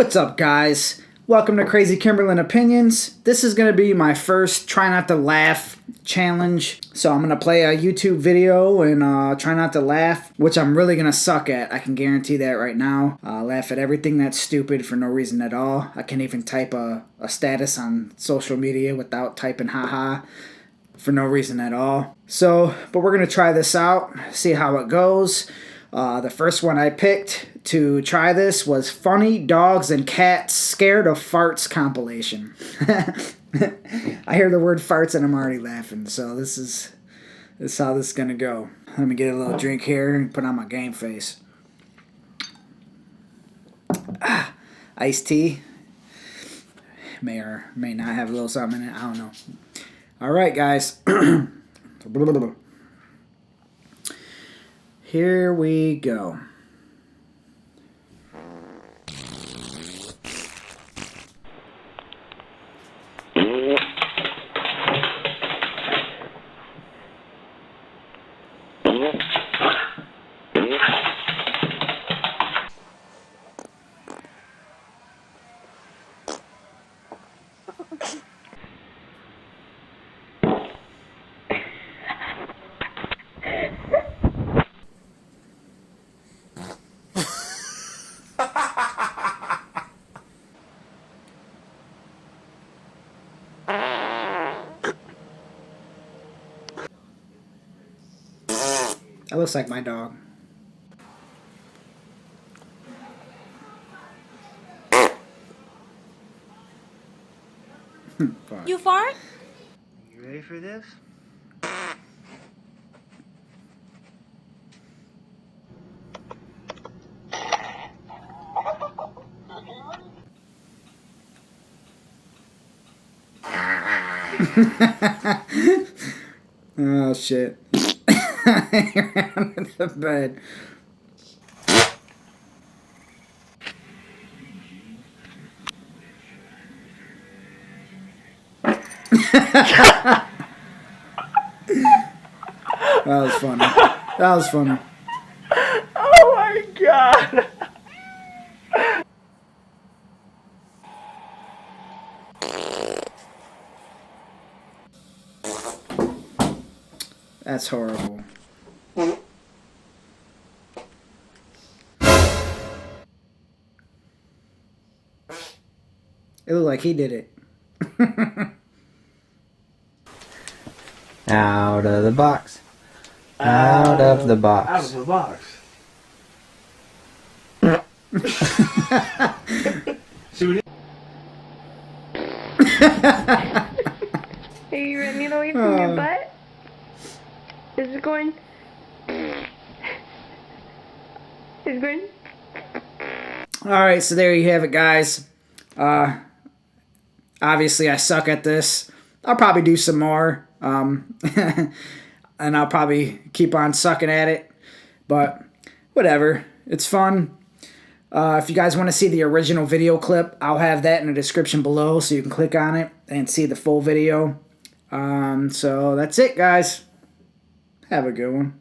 What's up, guys? Welcome to Crazy Kimberlin Opinions. This is going to be my first try not to laugh challenge. So I'm going to play a YouTube video and try not to laugh, which I'm really going to suck at. I can guarantee that right now. Laugh at everything that's stupid for no reason at all. I can't even type a status on social media without typing haha for no reason at all. So, but we're going to try this out, see how it goes. The first one I picked to try this was Funny Dogs and Cats Scared of Farts Compilation. I hear the word farts and I'm already laughing, so this is how this is going to go. Let me get a little drink here and put on my game face. Iced tea. May or may not have a little something in it, I don't know. Alright, guys. Here we go. That looks like my dog. You fart? You ready for this? Oh shit. Under the bed. That was funny. That was funny. Oh my god! That's horrible. It looked like he did it. Out of the box. Out of the box. Out of the box. See what Are you running away from your butt? Is it going? Is it going? Alright, so there you have it, guys. Obviously, I suck at this. I'll probably do some more. And I'll probably keep on sucking at it. But whatever. It's fun. If you guys want to see the original video clip, I'll have that in the description below so you can click on it and see the full video. So that's it, guys. Have a good one.